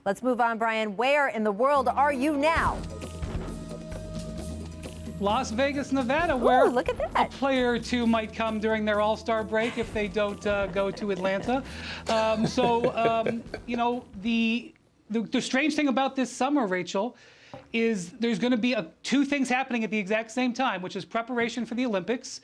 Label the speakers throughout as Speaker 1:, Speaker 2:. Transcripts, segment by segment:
Speaker 1: Let's move on, Brian. Where in the world are you now?
Speaker 2: Las Vegas, Nevada, where
Speaker 1: look at that.
Speaker 2: a player or two might come during their All-Star break if they don't go to Atlanta. You know, the strange thing about this summer, Rachel, is there's going to be two things happening at the exact same time, which is preparation for the Olympics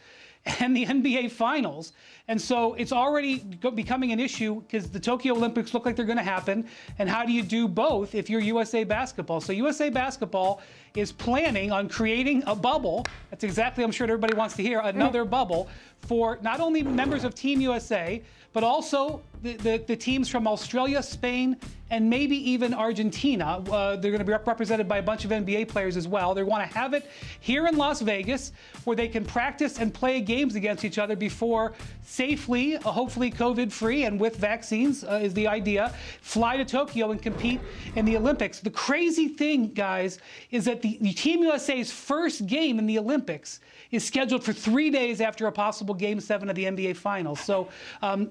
Speaker 2: and the NBA Finals. And so it's already becoming an issue because the Tokyo Olympics look like they're going to happen. And how do you do both if you're USA Basketball? So USA Basketball is planning on creating a bubble. That's exactly, I'm sure everybody wants to hear, another bubble for not only members of Team USA, but also the teams from Australia, Spain, and maybe even Argentina. They're going to be represented by a bunch of NBA players as well. They want to have it here in Las Vegas where they can practice and play games against each other before safely, hopefully COVID-free and with vaccines is the idea, fly to Tokyo and compete in the Olympics. The crazy thing, guys, is that the Team USA's first game in the Olympics is scheduled for 3 days after a possible Game 7 of the NBA Finals. So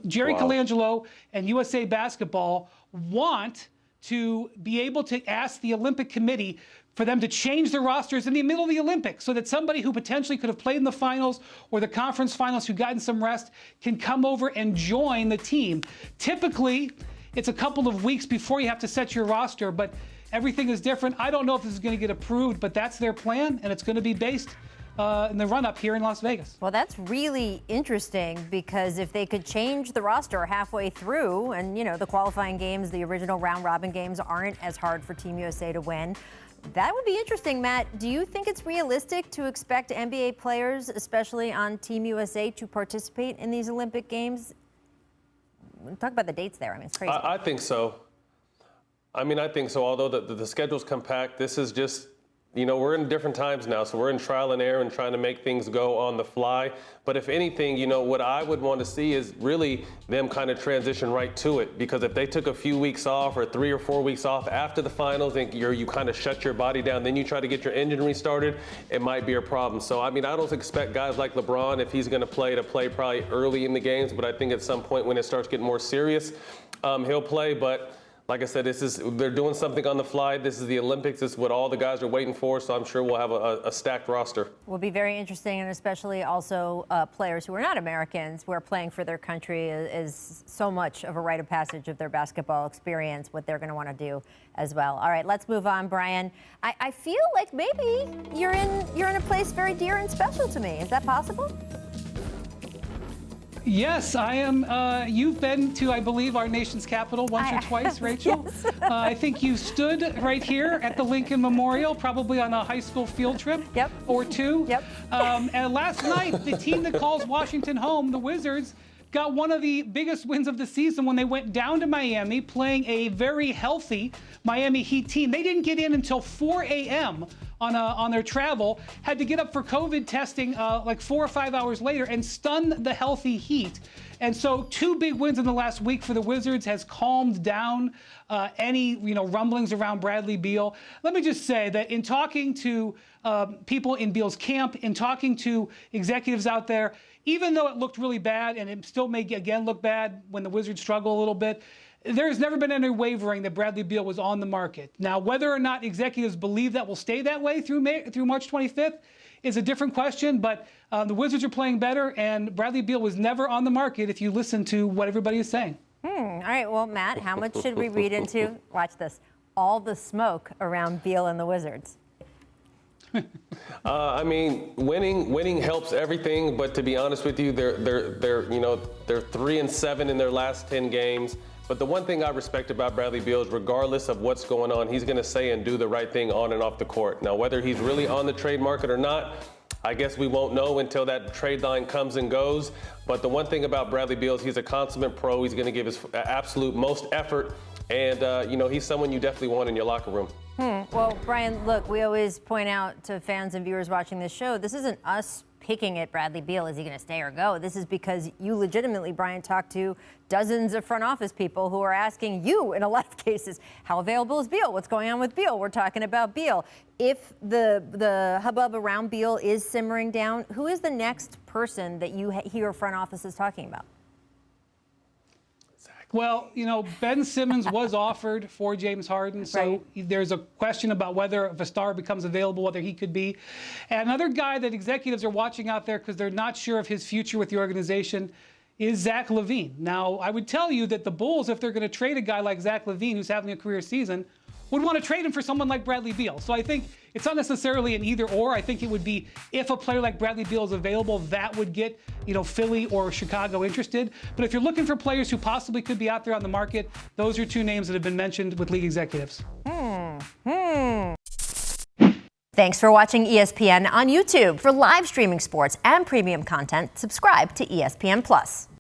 Speaker 2: Jerry Colangelo and USA Basketball want to be able to ask the Olympic Committee for them to change the rosters in the middle of the Olympics so that somebody who potentially could have played in the finals or the conference finals who gotten some rest can come over and join the team. Typically, it's a couple of weeks before you have to set your roster, but everything is different. I don't know if this is going to get approved, but that's their plan, and it's going to be based in the run-up here in Las Vegas.
Speaker 1: Well, that's really interesting because if they could change the roster halfway through, and, you know, the qualifying games, the original round-robin games aren't as hard for Team USA to win, that would be interesting, Matt. Do you think it's realistic to expect NBA players, especially on Team USA, to participate in these Olympic Games? Talk about the dates there. I mean, it's crazy.
Speaker 3: I think so. I mean, I think so. Although the schedule's compact, this is just, you know, we're in different times now, so we're in trial and error and trying to make things go on the fly. But if anything, you know, what I would want to see is really them kind of transition right to it. Because if they took a few weeks off or 3 or 4 weeks off after the finals and you kind of shut your body down, then you try to get your engine restarted, it might be a problem. So, I mean, I don't expect guys like LeBron, if he's going to play probably early in the games. But I think at some point when it starts getting more serious, he'll play. But like I said, they're doing something on the fly. This is the Olympics. This is what all the guys are waiting for. So I'm sure we'll have a stacked roster.
Speaker 1: Will be very interesting, and especially also players who are not Americans, who are playing for their country is so much of a rite of passage of their basketball experience, what they're going to want to do as well. All right, let's move on, Brian. I feel like maybe you're in a place very dear and special to me. Is that possible?
Speaker 2: Yes, I am. You've been to, I believe, our nation's capital once or twice, Rachel.
Speaker 1: Yes.
Speaker 2: I think you stood right here at the Lincoln Memorial, probably on a high school field trip or two.
Speaker 1: Yep.
Speaker 2: And last night, the team that calls Washington home, the Wizards, got one of the biggest wins of the season when they went down to Miami, playing a very healthy Miami Heat team. They didn't get in until 4 a.m. on their travel, had to get up for COVID testing like 4 or 5 hours later and stun the healthy Heat. And so 2 big wins in the last week for the Wizards has calmed down any rumblings around Bradley Beal. Let me just say that in talking to people in Beal's camp, in talking to executives out there, even though it looked really bad, and it still may again look bad when the Wizards struggle a little bit, there's never been any wavering that Bradley Beal was on the market. Now, whether or not executives believe that will stay that way through March 25th is a different question, but the Wizards are playing better, and Bradley Beal was never on the market if you listen to what everybody is saying.
Speaker 1: All right, well, Matt, how much should we read into, watch this, all the smoke around Beal and the Wizards?
Speaker 3: I mean, winning helps everything, but to be honest with you, they're 3-7 in their last 10 games. But the one thing I respect about Bradley Beal is regardless of what's going on, he's going to say and do the right thing on and off the court. Now, whether he's really on the trade market or not, I guess we won't know until that trade line comes and goes. But the one thing about Bradley Beal is he's a consummate pro. He's going to give his absolute most effort. And, he's someone you definitely want in your locker room.
Speaker 1: Well, Brian, look, we always point out to fans and viewers watching this show, this isn't us picking at Bradley Beal. Is he going to stay or go? This is because you legitimately, Brian, talked to dozens of front office people who are asking you, in a lot of cases, how available is Beal? What's going on with Beal? We're talking about Beal. If the hubbub around Beal is simmering down, who is the next person that you hear front office is talking about?
Speaker 3: Zach
Speaker 2: Well, Ben Simmons was offered for James Harden, so there's a question about whether if a star becomes available, whether he could be. And another guy that executives are watching out there because they're not sure of his future with the organization is Zach LaVine. Now, I would tell you that the Bulls, if they're going to trade a guy like Zach LaVine, who's having a career season, would want to trade him for someone like Bradley Beal. So I think it's not necessarily an either or. I think it would be if a player like Bradley Beal is available, that would get, Philly or Chicago interested. But if you're looking for players who possibly could be out there on the market, those are two names that have been mentioned with league executives.
Speaker 1: Thanks for watching ESPN on YouTube. For live streaming sports and premium content, subscribe to ESPN+.